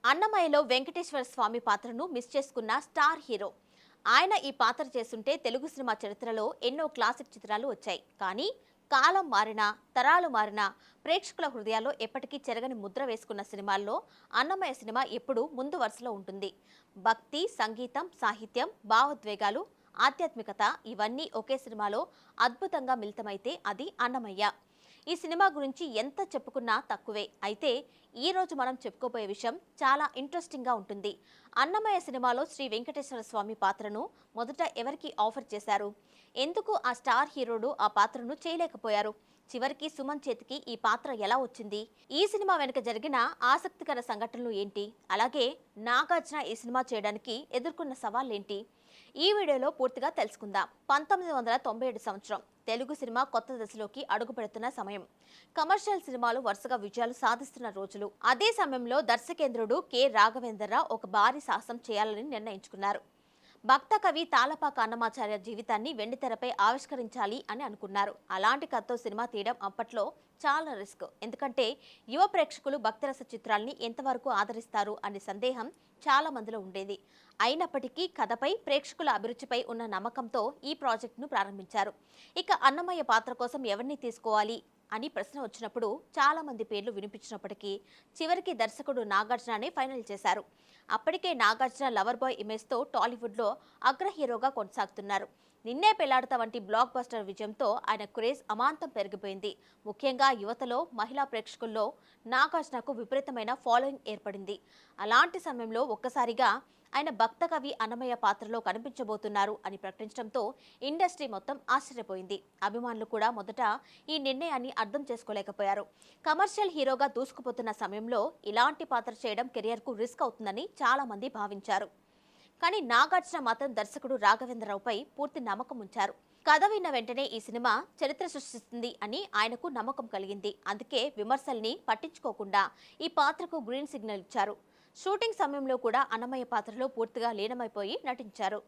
అన్నమయ్యలో వెంకటేశ్వర స్వామి పాత్రను మిస్ చేసుకున్న star hero. ఆయన ఈ పాత్ర చేస్తుంటే తెలుగు సినిమా చరిత్రలో ఎన్నో క్లాసిక్ చిత్రాలు వచ్చాయి. కానీ కాలం మారినా, తరాలు మారినా ప్రేక్షకుల హృదయాల్లో ఎప్పటికీ చెరగని ముద్ర వేసుకున్న సినిమాల్లో అన్నమయ్య సినిమా ఎప్పుడూ ముందు వరుసలో ఉంటుంది. భక్తి, సంగీతం, సాహిత్యం, భావోద్వేగాలు, ఆధ్యాత్మికత ఇవన్నీ ఒకే సినిమాలో అద్భుతంగా మిళితమైతే అది అన్నమయ్య. ఈ సినిమా గురించి ఎంత చెప్పుకున్నా తక్కువే. అయితే ఈ రోజు మనం చెప్పుకోబోయే విషయం చాలా ఇంట్రెస్టింగ్ గా ఉంటుంది. అన్నమయ్య సినిమాలో శ్రీ వెంకటేశ్వర స్వామి పాత్రను మొదట ఎవరికి ఆఫర్ చేశారు? ఎందుకు ఆ స్టార్ హీరోడు ఆ పాత్రను చేయలేకపోయారు? చివరికి సుమన్ చేతికి ఈ పాత్ర ఎలా వచ్చింది? ఈ సినిమా వెనుక జరిగిన ఆసక్తికర సంఘటనలు ఏంటి? అలాగే నాగార్జున ఈ సినిమా చేయడానికి ఎదుర్కొన్న సవాళ్ళేంటి? ఈ వీడియోలో పూర్తిగా తెలుసుకుందాం. 1997 సంవత్సరం తెలుగు సినిమా కొత్త దశలోకి అడుగు పెడుతున్న సమయం. కమర్షియల్ సినిమాలు వరుసగా విజయాలు సాధిస్తున్న రోజులు. అదే సమయంలో దర్శకేంద్రుడు కె రాఘవేంద్రరావు ఒక భారీ సాహసం చేయాలని నిర్ణయించుకున్నారు. భక్త కవి తాళపాక అన్నమాచార్య జీవితాన్ని వెండితెరపై ఆవిష్కరించాలి అని అనుకున్నారు. అలాంటి కథతో సినిమా తీయడం అప్పట్లో చాలా రిస్క్. ఎందుకంటే యువ ప్రేక్షకులు భక్తిరస చిత్రాల్ని ఎంతవరకు ఆదరిస్తారు అనే సందేహం చాలా మందిలో ఉండేది. అయినప్పటికీ కథపై ప్రేక్షకుల అభిరుచిపై ఉన్న నమ్మకంతో ఈ ప్రాజెక్టును ప్రారంభించారు. ఇక అన్నమయ్య పాత్ర కోసం ఎవరిని తీసుకోవాలి అని ప్రశ్న వచ్చినప్పుడు చాలా మంది పేర్లు వినిపించినప్పటికీ చివరికి దర్శకుడు నాగార్జుననే ఫైనల్ చేశారు. అప్పటికే నాగార్జున లవర్ బాయ్ ఇమేజ్తో టాలీవుడ్లో అగ్ర హీరోగా కొనసాగుతున్నారు. నిన్నే పెళ్లాడతా వంటి బ్లాక్ బస్టర్ విజయంతో ఆయన క్రేజ్ అమాంతం పెరిగిపోయింది. ముఖ్యంగా యువతలో, మహిళా ప్రేక్షకుల్లో నాగార్జునకు విపరీతమైన ఫాలోయింగ్ ఏర్పడింది. అలాంటి సమయంలో ఒక్కసారిగా ఆయన భక్త కవి అన్నమయ్య పాత్రలో కనిపించబోతున్నారు అని ప్రకటించడంతో ఇండస్ట్రీ మొత్తం ఆశ్చర్యపోయింది. అభిమానులు కూడా మొదట ఈ నిర్ణయాన్ని అర్థం చేసుకోలేకపోయారు. కమర్షియల్ హీరోగా దూసుకుపోతున్న సమయంలో ఇలాంటి పాత్ర చేయడం కెరియర్కు రిస్క్ అవుతుందని చాలా మంది భావించారు. కానీ నాగార్జున మాత్రం దర్శకుడు రాఘవేంద్రరావుపై పూర్తి నమ్మకం ఉంచారు. కథ విన్న వెంటనే ఈ సినిమా చరిత్ర సృష్టిస్తుంది అని ఆయనకు నమ్మకం కలిగింది. అందుకే విమర్శల్ని పట్టించుకోకుండా ఈ పాత్రకు గ్రీన్ సిగ్నల్ ఇచ్చారు. షూటింగ్ సమయంలో కూడా అన్నమయ్య పాత్రలో పూర్తిగా లీనమైపోయి నటించారు.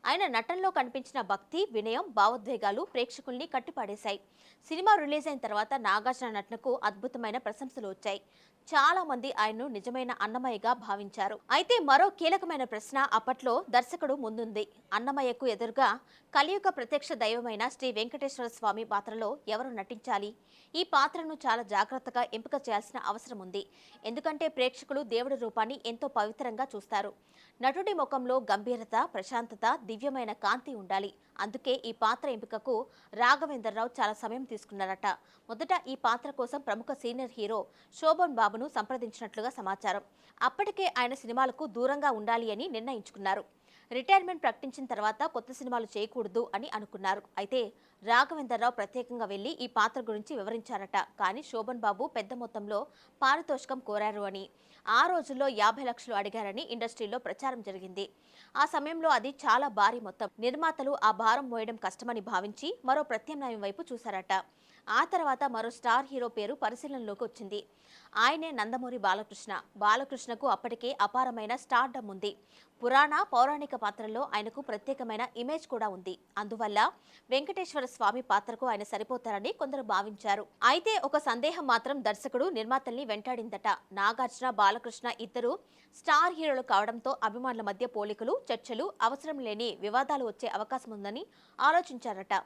ఆయన నటనలో కనిపించిన భక్తి, వినయం, భావోద్వేగాలు ప్రేక్షకుల్ని కట్టిపడేశాయి. సినిమా రిలీజ్ అయిన తర్వాత నాగార్జున నటనకు అద్భుతమైన ప్రశంసలు వచ్చాయి. చాలా మంది ఆయన్ను నిజమైన అన్నమయ్యగా భావించారు. అయితే మరో కీలకమైన ప్రశ్న అప్పట్లో దర్శకుడు ముందుంది. అన్నమయ్యకు ఎదురుగా కలియుగ ప్రత్యక్ష దైవమైన శ్రీ వెంకటేశ్వర స్వామి పాత్రలో ఎవరు నటించాలి? ఈ పాత్రను చాలా జాగ్రత్తగా ఎంపిక చేయాల్సిన అవసరం ఉంది. ఎందుకంటే ప్రేక్షకులు దేవుడి రూపాన్ని ఎంతో పవిత్రంగా చూస్తారు. నటుడి ముఖంలో గంభీరత, ప్రశాంతత, దివ్యమైన కాంతి ఉండాలి. అందుకే ఈ పాత్ర ఎంపికకు రాఘవేంద్రరావు చాలా సమయం తీసుకున్నారట. మొదట ఈ పాత్ర కోసం ప్రముఖ సీనియర్ హీరో శోభన్ బాబును సంప్రదించినట్లుగా సమాచారం. అప్పటికే ఆయన సినిమాలకు దూరంగా ఉండాలి అని నిర్ణయించుకున్నారు. రిటైర్మెంట్ ప్రకటించిన తర్వాత కొత్త సినిమాలు చేయకూడదు అని అనుకున్నారు. అయితే రాఘవేంద్రరావు ప్రత్యేకంగా వెళ్లి ఈ పాత్ర గురించి వివరించారట. కానీ శోభన్ బాబు పెద్ద మొత్తంలో పారితోషికం కోరారు అని, ఆ రోజుల్లో 50 లక్షలు అడిగారని ఇండస్ట్రీలో ప్రచారం జరిగింది. ఆ సమయంలో అది చాలా భారీ మొత్తం. నిర్మాతలు ఆ భారం మోయడం కష్టమని భావించి మరో ప్రత్యామ్నాయం వైపు చూశారట. ఆ తర్వాత మరో స్టార్ హీరో పేరు పరిశీలనలోకి వచ్చింది. ఆయనే నందమూరి బాలకృష్ణ. బాలకృష్ణకు అప్పటికే అపారమైన స్టార్డమ్ ఉంది. పురాణ, పౌరాణిక పాత్రల్లో ఆయనకు ప్రత్యేకమైన ఇమేజ్ కూడా ఉంది. అందువల్ల వెంకటేశ్వర స్వామి పాత్రకు ఆయన సరిపోతారని కొందరు భావించారు. అయితే ఒక సందేహం మాత్రం దర్శకుడు, నిర్మాతల్ని వెంటాడిందట. నాగార్జున, బాలకృష్ణ ఇద్దరు స్టార్ హీరోలు కావడంతో అభిమానుల మధ్య పోలికలు, చర్చలు, అవసరం లేని వివాదాలు వచ్చే అవకాశం ఉందని ఆలోచించారట.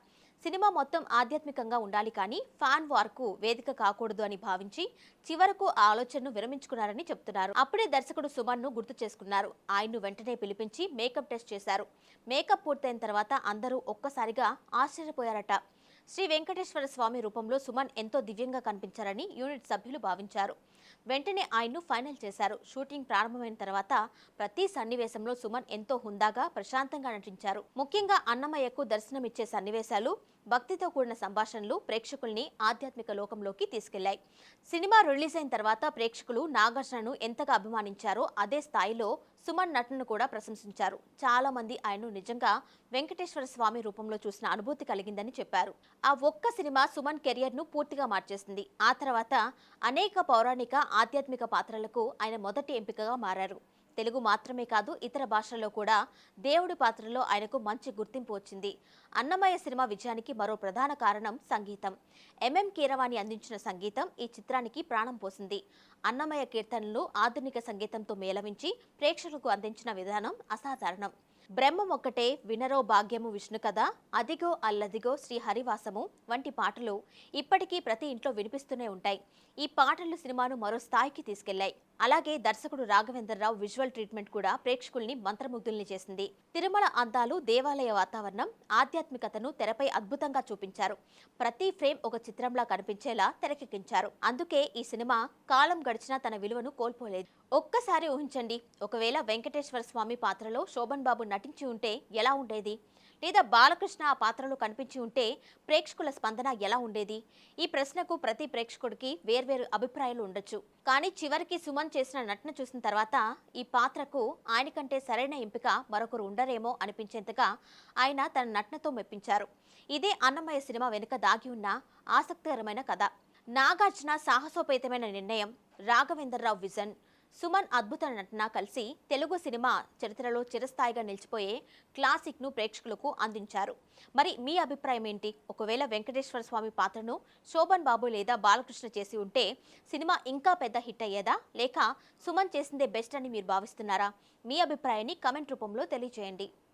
సినిమా మొత్తం ఆధ్యాత్మికంగా ఉండాలి, కానీ ఫ్యాన్ వార్కు వేదిక కాకూడదు అని భావించి చివరకు ఆ ఆలోచనను విరమించుకున్నారని చెప్తున్నారు. అప్పుడే దర్శకుడు సుమన్ ను గుర్తు చేసుకున్నారు. ఆయన్ను వెంటనే పిలిపించి మేకప్ టెస్ట్ చేశారు. మేకప్ పూర్తయిన తర్వాత అందరూ ఒక్కసారిగా ఆశ్చర్యపోయారట. శ్రీ వెంకటేశ్వర స్వామి రూపంలో సుమన్ ఎంతో దివ్యంగా కనిపించారని యూనిట్ సభ్యులు భావించారు. వెంటనే ఆయన్ను ఫైనల్ చేశారు. షూటింగ్ ప్రారంభమైన తర్వాత ప్రతి సన్నివేశంలో సుమన్ ఎంతో హుందాగా, ప్రశాంతంగా నటించారు. ముఖ్యంగా అన్నమయ్యకు దర్శనమిచ్చే సన్నివేశాలు, భక్తితో కూడిన సంభాషణలు ప్రేక్షకుల్ని ఆధ్యాత్మిక లోకంలోకి తీసుకెళ్లాయి. సినిమా రిలీజ్ అయిన తర్వాత ప్రేక్షకులు నాగార్జునను ఎంతగా అభిమానించారో అదే స్థాయిలో సుమన్ నటనను కూడా ప్రశంసించారు. చాలా మంది ఆయన్ను నిజంగా వెంకటేశ్వర స్వామి రూపంలో చూసిన అనుభూతి కలిగిందని చెప్పారు. ఆ ఒక్క సినిమా సుమన్ కెరియర్ ను పూర్తిగా మార్చేసింది. ఆ తర్వాత అనేక పౌరాణిక, ఆధ్యాత్మిక పాత్రలకు ఆయన మొదటి ఎంపికగా మారారు. తెలుగు మాత్రమే కాదు ఇతర భాషల్లో కూడా దేవుడి పాత్రలో ఆయనకు మంచి గుర్తింపు వచ్చింది. అన్నమయ్య సినిమా విజయానికి మరో ప్రధాన కారణం సంగీతం. కీరవాణి అందించిన సంగీతం ఈ చిత్రానికి ప్రాణం పోసింది. అన్నమయ్య కీర్తనలు ఆధునిక సంగీతంతో మేళవించి ప్రేక్షకులకు అందించిన విధానం అసాధారణం. బ్రహ్మం ఒక్కటే వినరో భాగ్యము విష్ణు కథ, అదిగో అల్లదిగో శ్రీ హరివాసము వంటి పాటలు ఇప్పటికీ ప్రతి ఇంట్లో వినిపిస్తూనే ఉంటాయి. ఈ పాటలు సినిమాను మరో స్థాయికి తీసుకెళ్లాయి. అలాగే దర్శకుడు రాఘవేంద్రరావు విజువల్ ట్రీట్మెంట్ కూడా ప్రేక్షకుల్ని మంత్రముగ్ధుల్ని చేసింది. తిరుమల అందాలు, దేవాలయ వాతావరణం, ఆధ్యాత్మికతను తెరపై అద్భుతంగా చూపించారు. ప్రతి ఫ్రేమ్ ఒక చిత్రంలా కనిపించేలా తెరకెక్కించారు. అందుకే ఈ సినిమా కాలం గడిచినా తన విలువను కోల్పోలేదు. ఒక్కసారి ఊహించండి, ఒకవేళ వెంకటేశ్వర స్వామి పాత్రలో శోభన్ బాబు నటించి ఉంటే ఎలా ఉండేది? లేదా బాలకృష్ణ ఆ పాత్రలో కనిపించి ఉంటే ప్రేక్షకుల స్పందన ఎలా ఉండేది? ఈ ప్రశ్నకు ప్రతి ప్రేక్షకుడికి వేర్వేరు అభిప్రాయాలు ఉండొచ్చు. కానీ చివరికి సుమన్ చేసిన నటన చూసిన తర్వాత ఈ పాత్రకు ఆయన కంటే సరైన ఎంపిక మరొకరు ఉండరేమో అనిపించేంతగా ఆయన తన నటనతో మెప్పించారు. ఇదే అన్నమయ్య సినిమా వెనుక దాగి ఉన్న ఆసక్తికరమైన కథ. నాగార్జున సాహసోపేతమైన నిర్ణయం, రాఘవేంద్రరావు విజన్, సుమన్ అద్భుత నటన కలిసి తెలుగు సినిమా చరిత్రలో చిరస్థాయిగా నిలిచిపోయే క్లాసిక్ ను ప్రేక్షకులకు అందించారు. మరి మీ అభిప్రాయం ఏంటి? ఒకవేళ వెంకటేశ్వర స్వామి పాత్రను శోభన్ బాబు లేదా బాలకృష్ణ చేసి ఉంటే సినిమా ఇంకా పెద్ద హిట్ అయ్యేదా, లేక సుమన్ చేసిందే బెస్ట్ అని మీరు భావిస్తున్నారా? మీ అభిప్రాయాన్ని కమెంట్ రూపంలో తెలియజేయండి.